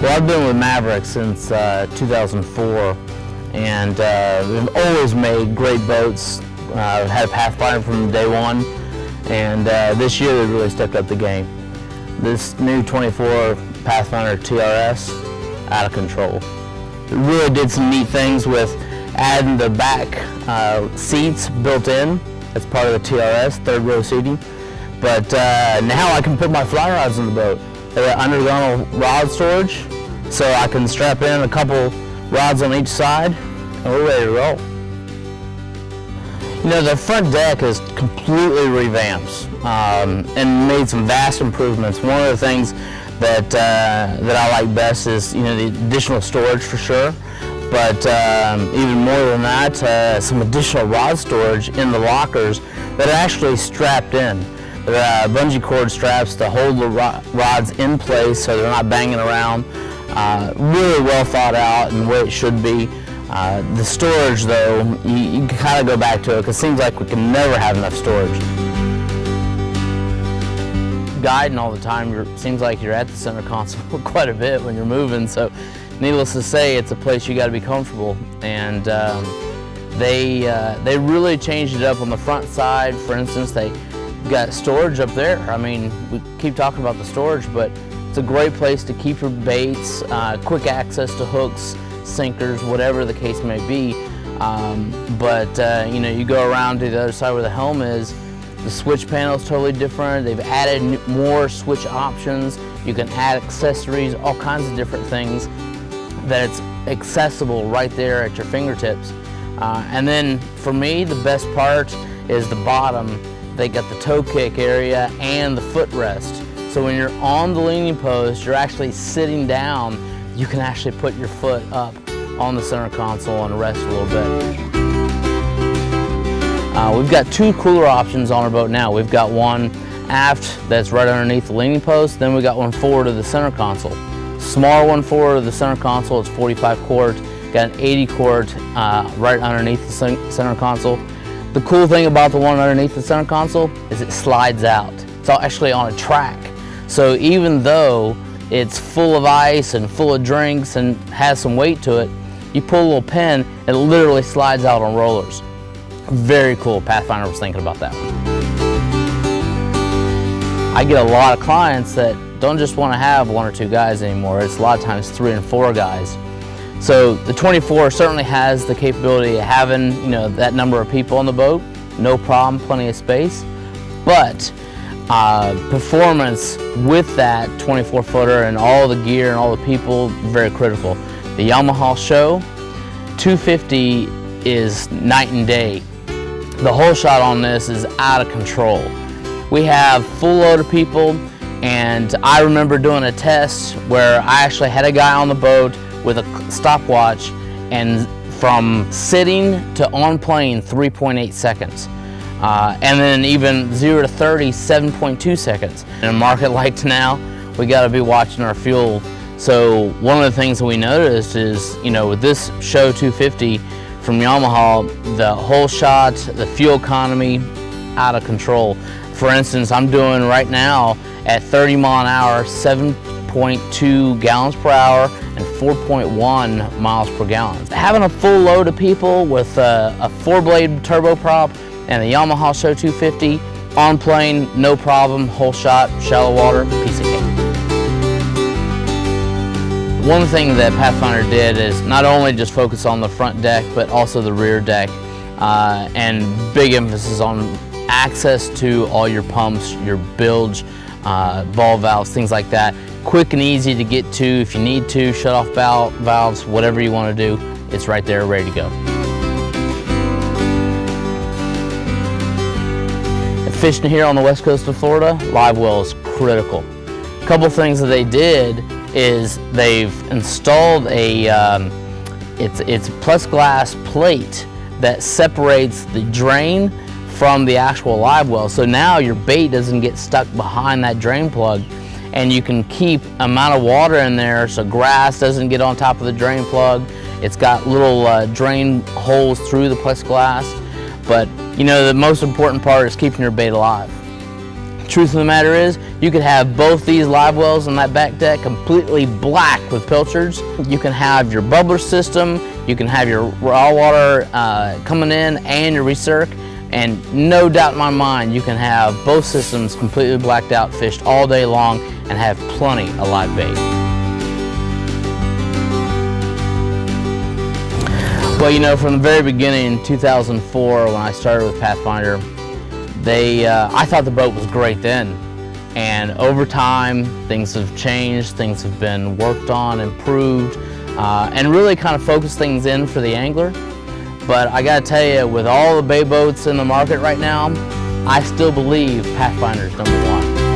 Well, I've been with Maverick since 2004, and we've always made great boats. I've had a Pathfinder from day one, and this year they've really stepped up the game. This new 24 Pathfinder TRS, out of control. It really did some neat things with adding the back seats built in. That's part of the TRS, third row seating. But now I can put my fly rods in the boat. They're undergonal rod storage, so I can strap in a couple rods on each side, and we're ready to roll. You know, the front deck is completely revamped and made some vast improvements. One of the things that I like best is, you know, the additional storage for sure, but even more than that, some additional rod storage in the lockers that are actually strapped in. There are bungee cord straps to hold the rods in place so they're not banging around. Really well thought out and the way it should be. The storage though, you can kind of go back to it because it seems like we can never have enough storage. Guiding all the time, seems like you're at the center console quite a bit when you're moving, so needless to say, it's a place you got to be comfortable. And they really changed it up on the front side. For instance, they got storage up there. I mean, we keep talking about the storage, but it's a great place to keep your baits, quick access to hooks, sinkers, whatever the case may be. You know, you go around to the other side where the helm is, the switch panel is totally different. They've added more switch options. You can add accessories, all kinds of different things that it's accessible right there at your fingertips. And then for me, the best part is the bottom. They got the toe kick area and the footrest. So when you're on the leaning post, you're actually sitting down, you can actually put your foot up on the center console and rest a little bit. We've got two cooler options on our boat now. We've got one aft that's right underneath the leaning post, then we got one forward of the center console. Smaller one forward of the center console, it's 45 quart, got an 80 quart right underneath the center console. The cool thing about the one underneath the center console is it slides out. It's actually on a track. So even though it's full of ice and full of drinks and has some weight to it, you pull a little pin, it literally slides out on rollers. Very cool. Pathfinder was thinking about that. I get a lot of clients that don't just want to have one or two guys anymore. It's a lot of times 3 and 4 guys. So the 24 certainly has the capability of having, you know, that number of people on the boat, no problem, plenty of space. But performance with that 24 footer and all the gear and all the people, very critical. The Yamaha Show 250 is night and day. The whole shot on this is out of control. We have full load of people, and I remember doing a test where I actually had a guy on the boat with a stopwatch, and from sitting to on plane 3.8 seconds. And then even 0 to 30, 7.2 seconds. In a market like now, we got to be watching our fuel. So one of the things that we noticed is, you know, with this Show 250 from Yamaha, the whole shot, the fuel economy, out of control. For instance, I'm doing right now at 30 mile an hour, 7.2 gallons per hour and 4.1 miles per gallon. Having a full load of people with a 4-blade turboprop and the Yamaha Show 250 on plane, no problem, whole shot, shallow water, piece of cake. One thing that Pathfinder did is not only just focus on the front deck, but also the rear deck, and big emphasis on access to all your pumps, your bilge, ball valves, things like that. Quick and easy to get to if you need to, shut off valves, whatever you want to do, it's right there ready to go. Fishing here on the west coast of Florida, live well is critical. A couple things that they did is they've installed a it's plexiglass plate that separates the drain from the actual live well. So now your bait doesn't get stuck behind that drain plug, and you can keep amount of water in there so grass doesn't get on top of the drain plug. It's got little drain holes through the plexiglass. But you know, the most important part is keeping your bait alive. truth of the matter is, you could have both these live wells on that back deck completely black with pilchards. You can have your bubbler system, you can have your raw water coming in and your recirc, and no doubt in my mind you can have both systems completely blacked out, fished all day long, and have plenty of live bait. Well, you know, from the very beginning in 2004 when I started with Pathfinder, I thought the boat was great then. And over time, things have changed, things have been worked on, improved, and really kind of focused things in for the angler. But I gotta tell you, with all the bay boats in the market right now, I still believe Pathfinder's #1.